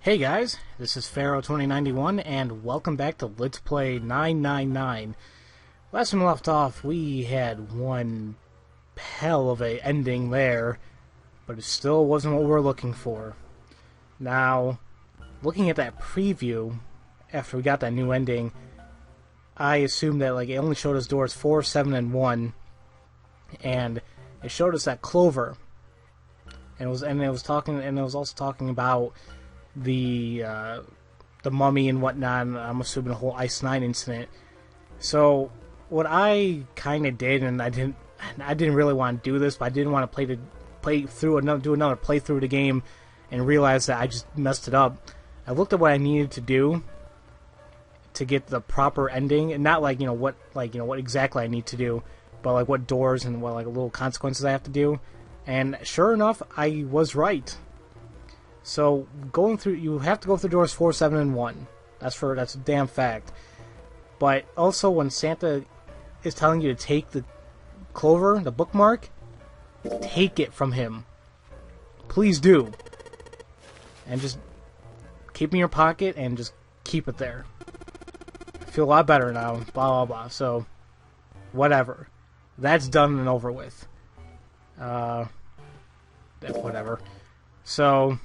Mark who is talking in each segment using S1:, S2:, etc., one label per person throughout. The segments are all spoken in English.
S1: Hey guys, this is Pharaoh 2091 and welcome back to Let's Play 999. Last time we left off, we had one hell of a ending there, but it still wasn't what we were looking for. Now, looking at that preview, after we got that new ending, I assumed that it only showed us doors 4, 7, and 1, and it showed us that Clover, and it was also talking about the mummy and whatnot, and I'm assuming the whole Ice 9 incident. So what I kind of did, and I didn't really want to do this, but I didn't want to do another playthrough of the game and realize that I just messed it up. I looked at what I needed to do to get the proper ending, and not what exactly I need to do, but what doors and what little consequences I have to do. And sure enough, I was right. So you have to go through doors 4, 7, and 1. That's a damn fact. But also, when Santa is telling you to take the Clover, the bookmark, take it from him. Please do. And just keep it in your pocket and just keep it there. I feel a lot better now. Blah blah blah. So, whatever. That's done and over with. Whatever. So,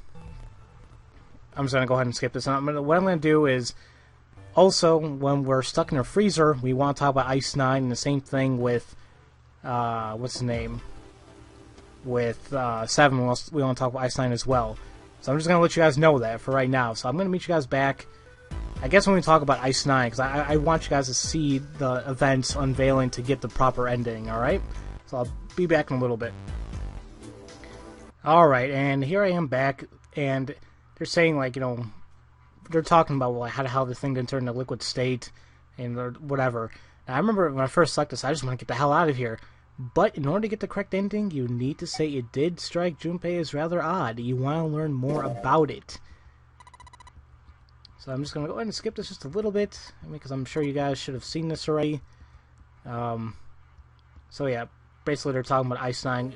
S1: I'm just going to go ahead and skip this. What I'm going to do is, also, when we're stuck in a freezer, we want to talk about Ice 9, and the same thing with, what's his name? With 7, we want to talk about Ice 9 as well. So I'm just going to let you guys know that for right now. So I'm going to meet you guys back, I guess, when we talk about Ice 9, because I want you guys to see the events unveiling to get the proper ending, alright? So I'll be back in a little bit. Alright, and here I am back, and they're saying, they're talking about how the thing didn't turn into liquid state and whatever. Now, I remember when I first selected this, I just want to get the hell out of here. But in order to get the correct ending, you need to say it did strike Junpei as rather odd. You want to learn more about it. So I'm just going to go ahead and skip this just a little bit, because I'm sure you guys should have seen this already. So yeah, basically they're talking about Ice 9.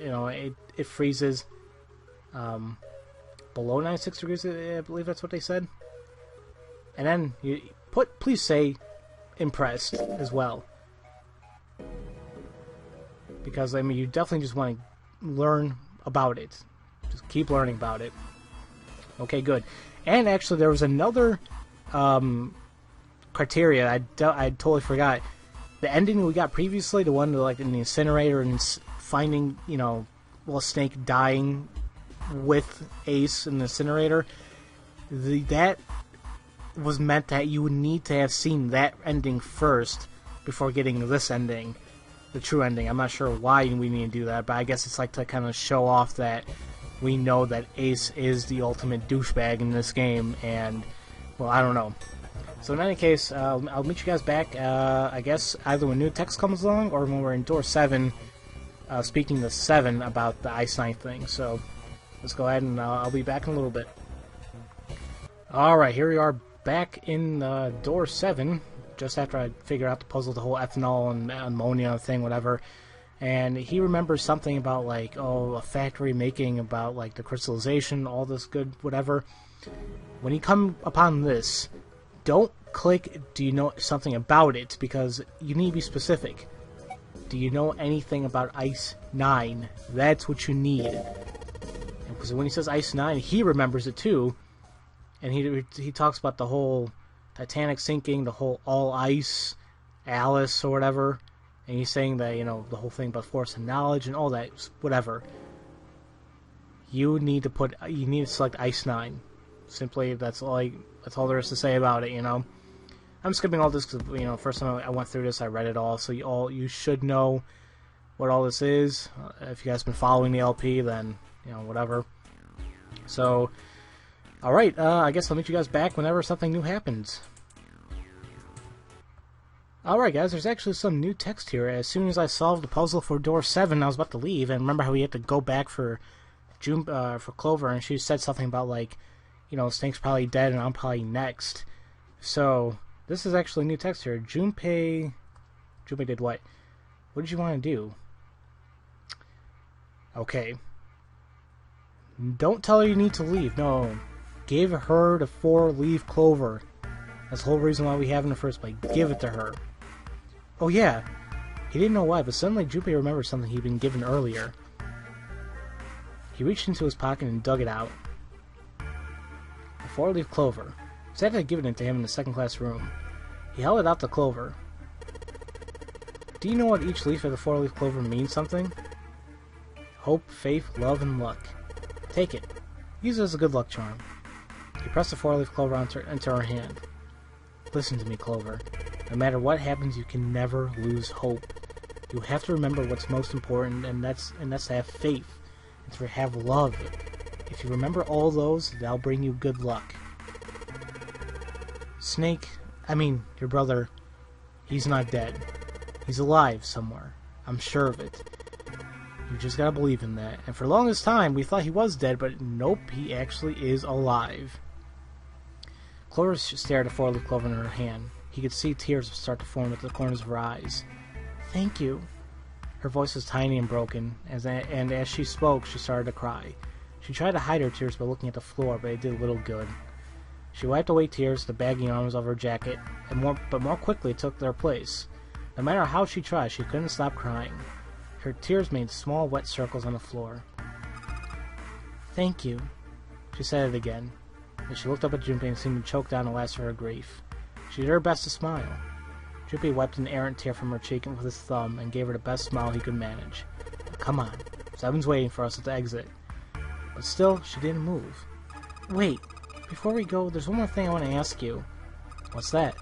S1: It freezes. Below 96 degrees, I believe that's what they said. And then please say impressed as well, because you definitely just want to learn about it. Just keep learning about it. Okay, good. And actually, there was another criteria I totally forgot. The ending we got previously, the one in the incinerator and finding Snake dying with Ace in the incinerator, that was meant that you would need to have seen that ending first before getting this ending, the true ending. I'm not sure why we need to do that, but I guess it's to kind of show off that we know that Ace is the ultimate douchebag in this game, and, well, I don't know. So in any case, I'll meet you guys back, I guess, either when new text comes along or when we're in door 7, speaking to 7 about the Ice 9 thing. So let's go ahead and I'll be back in a little bit. Alright, here we are back in door 7, just after I figured out the puzzle, the whole ethanol and ammonia thing, whatever. And he remembers something about, a factory making about, the crystallization, all this good, whatever. When you come upon this, don't click, do you know something about it, because you need to be specific. Do you know anything about Ice 9? That's what you need. Because when he says Ice 9, he remembers it too, and he talks about the whole Titanic sinking, the whole all ice, Alice or whatever, and he's saying that the whole thing about force and knowledge and all that, whatever. You need to select Ice 9. Simply, that's all there is to say about it. I'm skipping all this because first time I went through this, I read it all, so you should know what all this is. If you guys have been following the LP, then whatever. So, alright, I guess I'll meet you guys back whenever something new happens. Alright guys, there's actually some new text here. As soon as I solved the puzzle for door 7, I was about to leave, and remember how we had to go back for Clover, and she said something about Snake's probably dead and I'm probably next. So, this is actually new text here. Junpei did what? What did you want to do? Okay. Don't tell her you need to leave. No. Give her the 4-leaf clover. That's the whole reason why we have it in the first place. Give it to her. Oh yeah. He didn't know why, but suddenly Junpei remembered something he'd been given earlier. He reached into his pocket and dug it out. A 4-leaf clover. Santa had given it to him in the second-class room. He held it out to Clover. Do you know what each leaf of the 4-leaf clover means something? Hope, faith, love, and luck. Take it. Use it as a good luck charm. He pressed the 4-leaf clover into her hand. Listen to me, Clover. No matter what happens, you can never lose hope. You have to remember what's most important, and that's to have faith, and to have love. If you remember all those, that'll bring you good luck. Snake, your brother, he's not dead. He's alive somewhere. I'm sure of it. You just gotta believe in that. And for the longest time, we thought he was dead, but nope, he actually is alive. Clover stared at 4-leaf clover in her hand. He could see tears start to form at the corners of her eyes. Thank you. Her voice was tiny and broken, and as she spoke, she started to cry. She tried to hide her tears by looking at the floor, but it did little good. She wiped away tears with the baggy arms of her jacket, but more quickly took their place. No matter how she tried, she couldn't stop crying. Her tears made small, wet circles on the floor. Thank you, she said it again, and she looked up at Junpei and seemed to choke down the last of her grief. She did her best to smile. Junpei wiped an errant tear from her cheek with his thumb and gave her the best smile he could manage. Come on, Seven's waiting for us at the exit. But still, she didn't move. Wait, before we go, there's one more thing I want to ask you. What's that?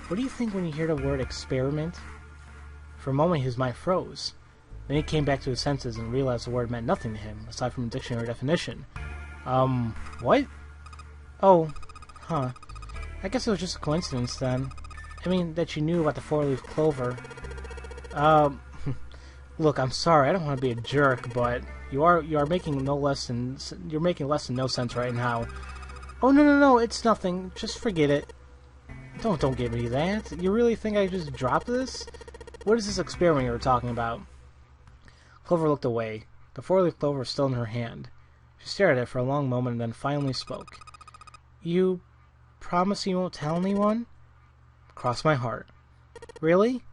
S1: What do you think when you hear the word experiment? For a moment, his mind froze. Then he came back to his senses and realized the word meant nothing to him, aside from a dictionary definition. What? Oh, huh. I guess it was just a coincidence, then. That you knew about the 4-leaf clover. Look, I'm sorry, I don't want to be a jerk, but you are making less than no sense right now. Oh, no, it's nothing. Just forget it. Don't give me that. You really think I just dropped this? What is this experiment you were talking about? Clover looked away. The 4-leaf clover was still in her hand. She stared at it for a long moment and then finally spoke. You promise you won't tell anyone? Cross my heart. Really?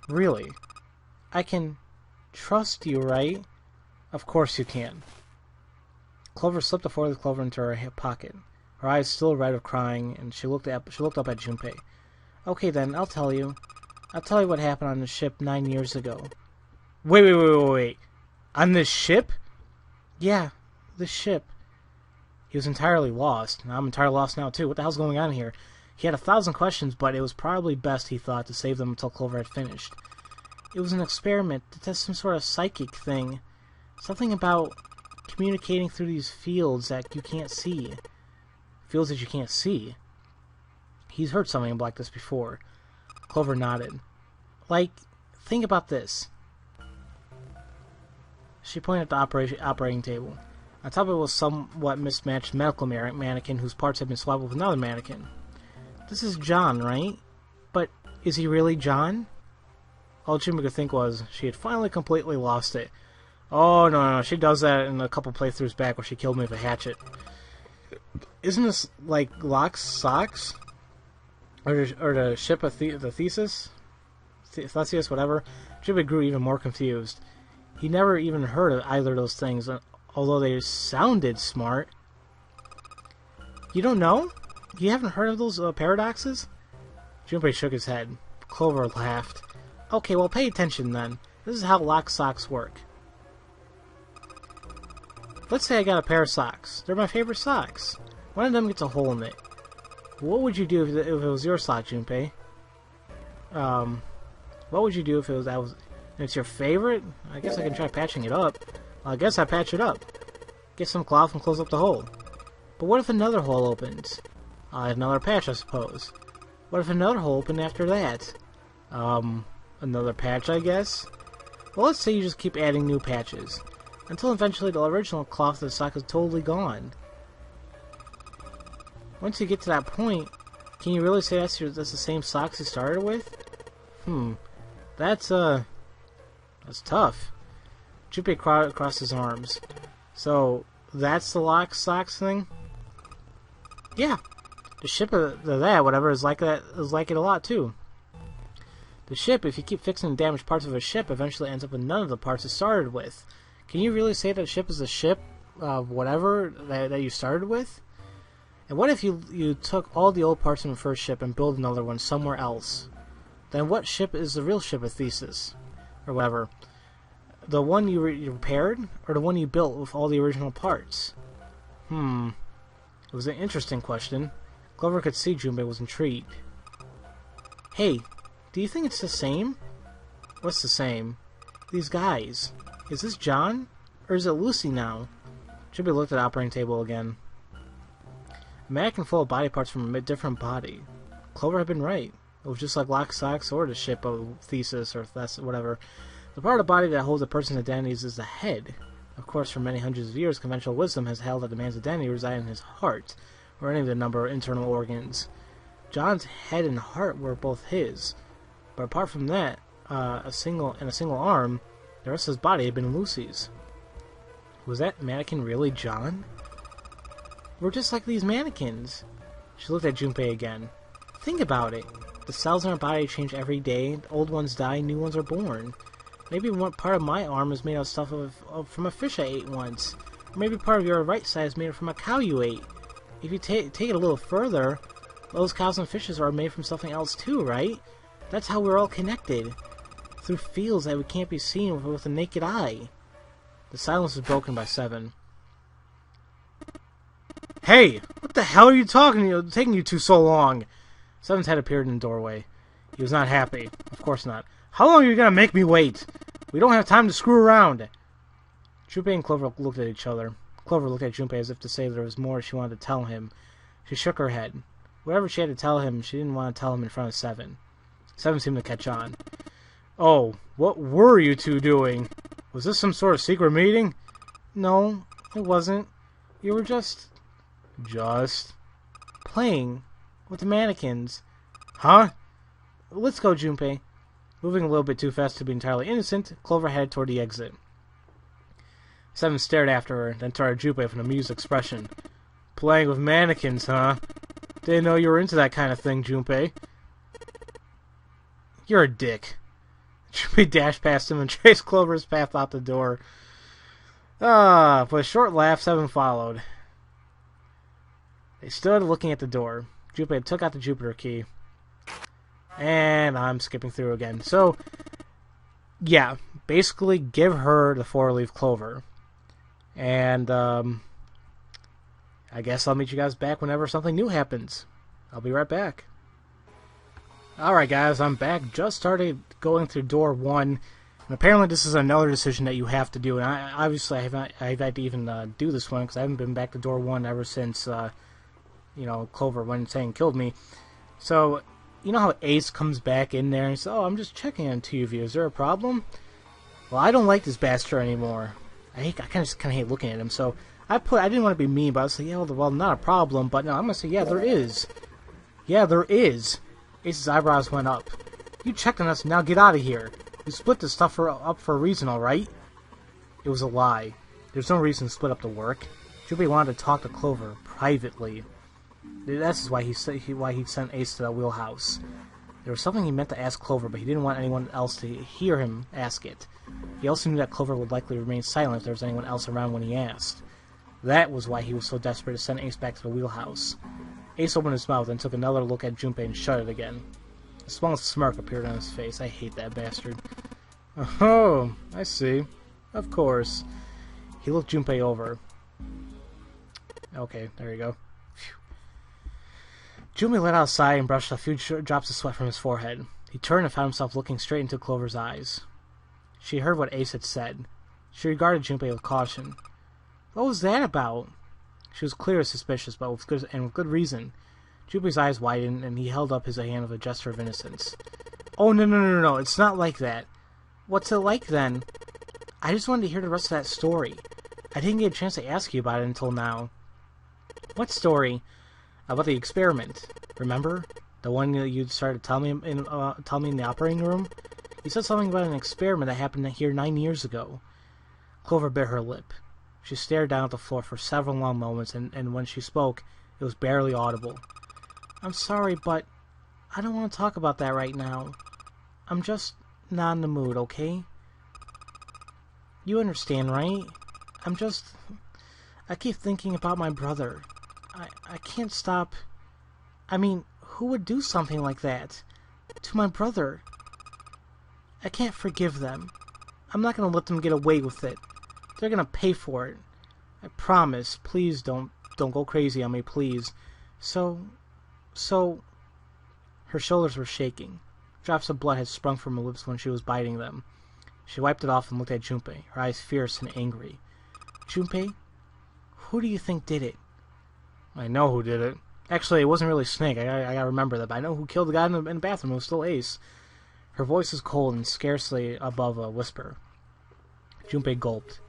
S1: Really? I can trust you, right? Of course you can. Clover slipped the 4-leaf clover into her hip pocket. Her eyes still red with crying, and she looked up at Junpei. Okay then, I'll tell you. I'll tell you what happened on the ship 9 years ago. Wait. On this ship? Yeah, this ship. He was entirely lost. I'm entirely lost now, too. What the hell's going on here? He had 1,000 questions, but it was probably best, he thought, to save them until Clover had finished. It was an experiment to test some sort of psychic thing. Something about communicating through these fields that you can't see. Fields that you can't see? He's heard something like this before. Clover nodded. Like, think about this. She pointed at the operating table. On top of it was a somewhat mismatched medical mannequin whose parts had been swapped with another mannequin. This is John, right? But is he really John? All Junpei could think was she had finally completely lost it. Oh, no, she does that in a couple playthroughs back where she killed me with a hatchet. Isn't this like Locke's socks? Or the ship of the Theseus? Theseus, whatever. Junpei grew even more confused. He never even heard of either of those things, although they sounded smart. You don't know? You haven't heard of those paradoxes? Junpei shook his head. Clover laughed. Okay, well, pay attention then. This is how lock socks work. Let's say I got a pair of socks. They're my favorite socks. One of them gets a hole in it. What would you do if it was your sock, Junpei? What would you do if it's your favorite? I guess I can try patching it up. I guess I patch it up. Get some cloth and close up the hole. But what if another hole opens? Another patch, I suppose. What if another hole opened after that? Another patch, I guess? Well, let's say you just keep adding new patches. Until eventually the original cloth of the sock is totally gone. Once you get to that point, can you really say that's the same socks you started with? That's tough. Junpei crossed his arms. So, that's the lock socks thing? Yeah, the ship of that, whatever, is like that. Is like it a lot too. The ship, if you keep fixing the damaged parts of a ship, eventually ends up with none of the parts it started with. Can you really say that a ship is a ship of whatever that you started with? And what if you took all the old parts from the first ship and build another one somewhere else? Then what ship is the real ship of Thesis? Or whatever. The one you repaired, or the one you built with all the original parts? It was an interesting question. Clover could see Junpei was intrigued. Hey, do you think it's the same? What's the same? These guys. Is this John? Or is it Lucy now? Junpei looked at the operating table again. A mannequin full of body parts from a different body. Clover had been right. It was just like Lock, Socks, or the ship of Thesis, or that's whatever. The part of the body that holds a person's identities is the head. Of course, for many hundreds of years, conventional wisdom has held that the man's identity resided in his heart, or any of the number of internal organs. John's head and heart were both his, but apart from that, a single arm, the rest of his body had been Lucy's. Was that mannequin really John? We're just like these mannequins. She looked at Junpei again. Think about it. The cells in our body change every day. The old ones die, new ones are born. Maybe one part of my arm is made of stuff from a fish I ate once. Or maybe part of your right side is made from a cow you ate. If you take it a little further, those cows and fishes are made from something else too, right? That's how we're all connected. Through fields that we can't be seen with the naked eye. The silence was broken by Seven. Hey! What the hell are you taking you two so long? Seven's head appeared in the doorway. He was not happy. Of course not. How long are you gonna make me wait? We don't have time to screw around. Junpei and Clover looked at each other. Clover looked at Junpei as if to say there was more she wanted to tell him. She shook her head. Whatever she had to tell him, she didn't want to tell him in front of Seven. Seven seemed to catch on. Oh, what were you two doing? Was this some sort of secret meeting? No, it wasn't. You were just playing with the mannequins. Huh? Let's go, Junpei. Moving a little bit too fast to be entirely innocent, Clover headed toward the exit. Seven stared after her, then turned to Junpei with an amused expression. Playing with mannequins, huh? Didn't know you were into that kind of thing, Junpei. You're a dick. Junpei dashed past him and traced Clover's path out the door. With a short laugh, Seven followed. They stood looking at the door. Junpei took out the Jupiter key. And I'm skipping through again. So, yeah, basically give her the 4-leaf clover. And, I guess I'll meet you guys back whenever something new happens. I'll be right back. Alright guys, I'm back. Just started going through door 1. And apparently this is another decision that you have to do. And obviously I've had to even do this one because I haven't been back to door 1 ever since, Clover went insane and killed me. So, you know how Ace comes back in there and says, oh, I'm just checking on two of you. Is there a problem? Well, I don't like this bastard anymore. I kind of hate looking at him. So I didn't want to be mean, but I was like, yeah, well, not a problem. But no, I'm going to say, yeah, there is. Yeah, there is. Ace's eyebrows went up. You checked on us, now get out of here. We split this stuff up for a reason, alright? It was a lie. There's no reason to split up the work. Junpei wanted to talk to Clover privately. That's why he sent Ace to the wheelhouse. There was something he meant to ask Clover, but he didn't want anyone else to hear him ask it. He also knew that Clover would likely remain silent if there was anyone else around when he asked. That was why he was so desperate to send Ace back to the wheelhouse. Ace opened his mouth and took another look at Junpei and shut it again. A small smirk appeared on his face. I hate that bastard. Oh, I see. Of course. He looked Junpei over. Okay, there you go. Junpei let out a sigh and brushed a few drops of sweat from his forehead. He turned and found himself looking straight into Clover's eyes. She heard what Ace had said. She regarded Junpei with caution. What was that about? She was clearly suspicious, but with good reason. Junpei's eyes widened, and he held up his hand with a gesture of innocence. Oh, no, it's not like that. What's it like, then? I just wanted to hear the rest of that story. I didn't get a chance to ask you about it until now. What story? About the experiment. Remember? The one that you started telling me in the operating room? You said something about an experiment that happened here 9 years ago. Clover bit her lip. She stared down at the floor for several long moments, and when she spoke, it It was barely audible. I'm sorry, but I don't want to talk about that right now. I'm just not in the mood, okay? You understand, right? I keep thinking about my brother. I can't stop. I mean, who would do something like that to my brother? I can't forgive them. I'm not going to let them get away with it. They're going to pay for it. I promise. Please don't go crazy on me, please. So... Her shoulders were shaking. Drops of blood had sprung from her lips when she was biting them. She wiped it off and looked at Junpei, her eyes fierce and angry. Junpei, who do you think did it? I know who did it. Actually, it wasn't really Snake. I gotta remember that, but I know who killed the guy in the bathroom. It was still Ace. Her voice was cold and scarcely above a whisper. Junpei gulped.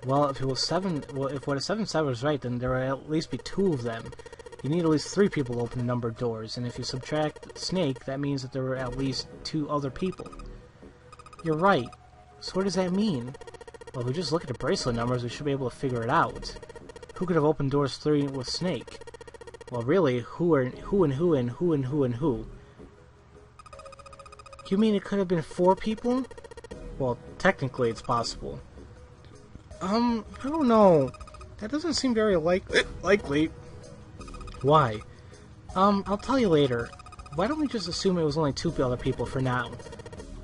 S1: Well, if what a 7-7 was right, then there would at least be 2 of them. You need at least 3 people to open numbered doors, and if you subtract Snake, that means that there were at least 2 other people. You're right. So what does that mean? Well, if we just look at the bracelet numbers, we should be able to figure it out. Who could have opened doors 3 with Snake? Well, really, who? You mean it could have been 4 people? Well, technically it's possible. I don't know. That doesn't seem very likely. Why? I'll tell you later. Why don't we just assume it was only 2 other people for now?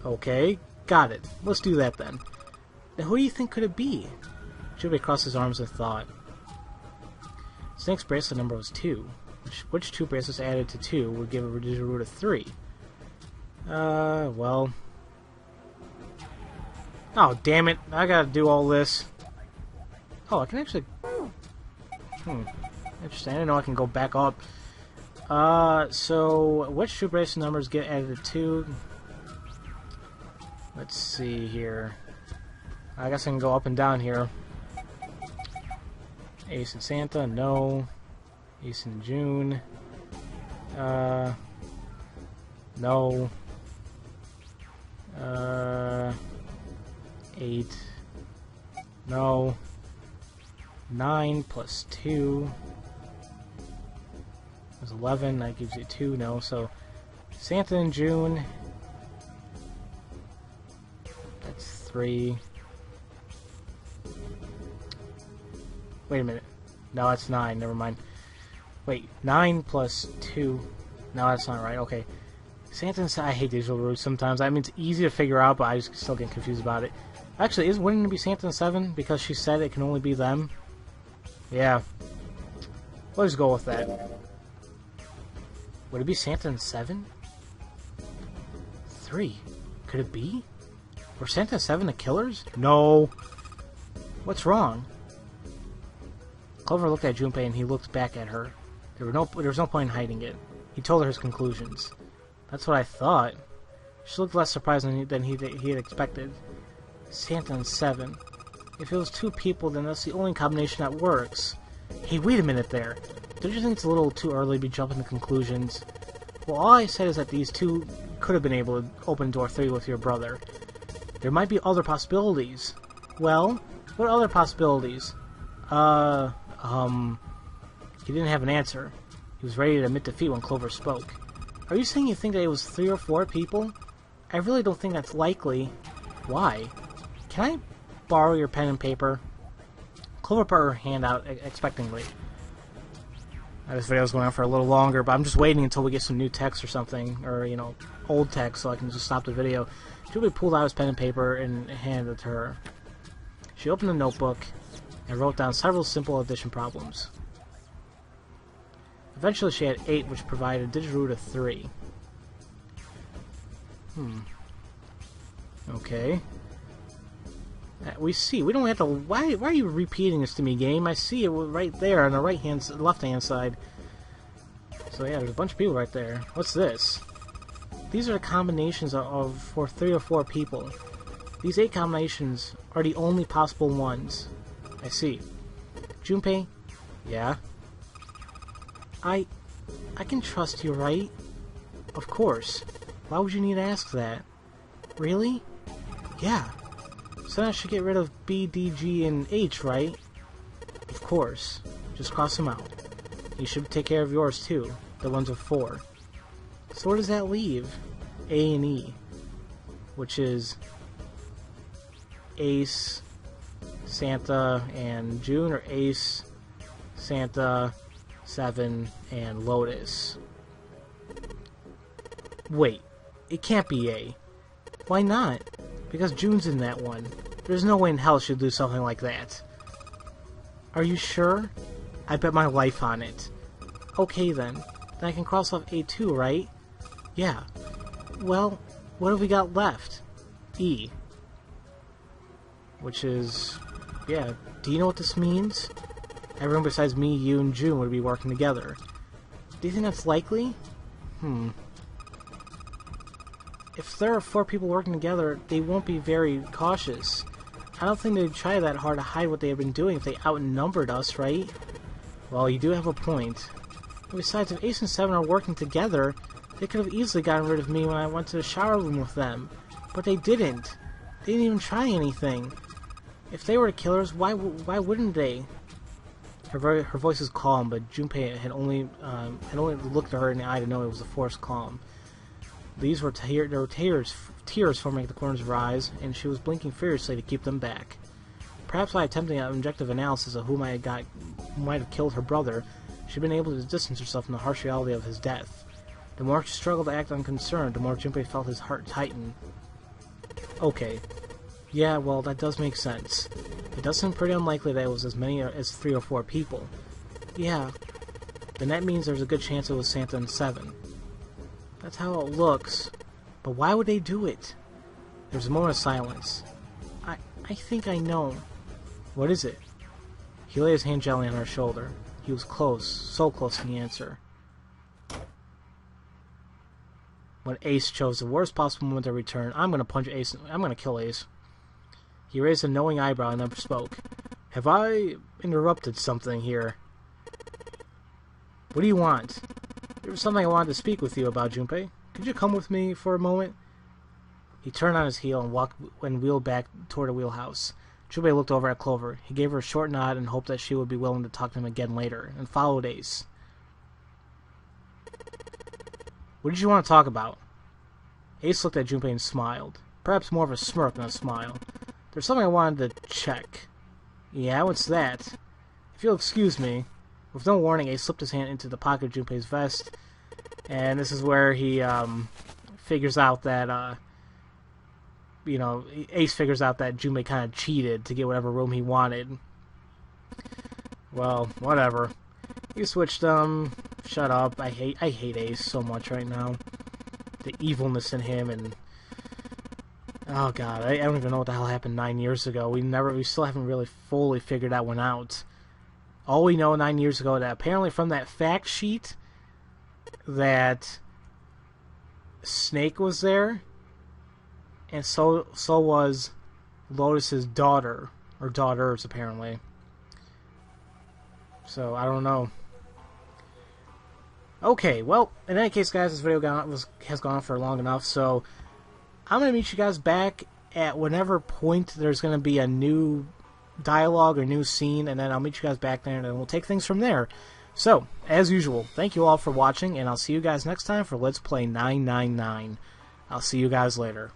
S1: Okay, got it. Let's do that then. Now who do you think could it be? Junpei crossed his arms in thought. Snake's bracelet number was 2. Which 2 bracelets added to 2 would give a reduced root of 3? Well... Oh, damn it. I gotta do all this. Oh, I can actually... Interesting. I didn't know I can go back up. So... Which 2 bracelet numbers get added to 2? Let's see here. I guess I can go up and down here. Ace and Santa, no. Ace and June. No. 8. No. 9 plus 2 is 11. That gives you 2. No. So Santa and June. That's 3. Wait a minute. No, that's 9. Never mind. Wait, 9 plus 2. No, that's not right. Okay. Santa and I hate digital roots sometimes. I mean, it's easy to figure out, but I just still get confused about it. Actually, wouldn't it be Santa and 7? Because she said it can only be them? Yeah. Let's go with that. Would it be Santa and 7? 3. Could it be? Were Santa and 7 the killers? No. What's wrong? Clover looked at Junpei and he looked back at her. There was no point in hiding it. He told her his conclusions. That's what I thought. She looked less surprised than he had expected. Santa and 7. If it was 2 people, then that's the only combination that works. Hey, wait a minute there. Don't you think it's a little too early to be jumping to conclusions? Well, all I said is that these 2 could have been able to open door 3 with your brother. There might be other possibilities. Well, what other possibilities? He didn't have an answer. He was ready to admit defeat when Clover spoke. Are you saying you think that it was 3 or 4 people? I really don't think that's likely. Why? Can I borrow your pen and paper? Clover put her hand out expectantly. This video's going on for a little longer, but I'm just waiting until we get some new text or something, or, you know, old text, so I can just stop the video. Julie pulled out his pen and paper and handed it to her. She opened the notebook and wrote down several simple addition problems. Eventually she had 8, which provided a digit root of 3. Okay. We see. We don't have to... Why are you repeating this to me, game? I see it right there on the left-hand side. So yeah, there's a bunch of people right there. What's this? These are the combinations for 3 or 4 people. These 8 combinations are the only possible ones. I see. Junpei? Yeah? I can trust you, right? Of course. Why would you need to ask that? Really? Yeah. So I should get rid of B, D, G, and H, right? Of course. Just cross them out. You should take care of yours too, the ones with 4. So where does that leave? A and E, which is Ace, Santa, and June, or Ace, Santa, 7, and Lotus. Wait, it can't be A. Why not? Because June's in that one. There's no way in hell she'd do something like that. Are you sure? I bet my life on it. Okay then. Then I can cross off A2, right? Yeah. Well, what have we got left? E. Which is... yeah. Do you know what this means? Everyone besides me, you, and June would be working together. Do you think that's likely? If there are 4 people working together, they won't be very cautious. I don't think they'd try that hard to hide what they have been doing if they outnumbered us, right? Well, you do have a point. Besides, if Ace and 7 are working together, they could have easily gotten rid of me when I went to the shower room with them. But they didn't. They didn't even try anything. If they were the killers, why wouldn't they? Her voice is calm, but Junpei had only looked at her in the eye to know it was a forced calm. These were tears forming at the corners of her eyes, and she was blinking furiously to keep them back. Perhaps by attempting an objective analysis of who might have killed her brother, she'd been able to distance herself from the harsh reality of his death. The more she struggled to act unconcerned, the more Junpei felt his heart tighten. Okay. Yeah, well, that does make sense. It does seem pretty unlikely that it was as many as 3 or 4 people. Yeah. Then that means there's a good chance it was Santa and 7. That's how it looks. But why would they do it? There's a moment of silence. I think I know. What is it? He laid his hand gently on her shoulder. He was close, so close to the answer. When Ace chose the worst possible moment to return, I'm gonna punch Ace. I'm gonna kill Ace. He raised a knowing eyebrow and then spoke. Have I interrupted something here? What do you want? There was something I wanted to speak with you about, Junpei. Could you come with me for a moment? He turned on his heel and wheeled back toward the wheelhouse. Junpei looked over at Clover. He gave her a short nod and hoped that she would be willing to talk to him again later, and followed Ace. What did you want to talk about? Ace looked at Junpei and smiled. Perhaps more of a smirk than a smile. There's something I wanted to check. Yeah, what's that? If you'll excuse me. With no warning, Ace slipped his hand into the pocket of Junpei's vest, and this is where he figures out that, Ace figures out that Junpei kind of cheated to get whatever room he wanted. Well, whatever. You switched them. Shut up. I hate Ace so much right now. The evilness in him, and oh god, I don't even know what the hell happened 9 years ago. We still haven't really fully figured that one out. All we know 9 years ago, that apparently from that fact sheet, that Snake was there, and so was Lotus's daughter, or daughters apparently. So I don't know. Okay, well, in any case, guys, this video has gone on for long enough, so I'm going to meet you guys back at whatever point there's going to be a new dialogue or new scene, and then I'll meet you guys back there, and then we'll take things from there. So, as usual, thank you all for watching, and I'll see you guys next time for Let's Play 999. I'll see you guys later.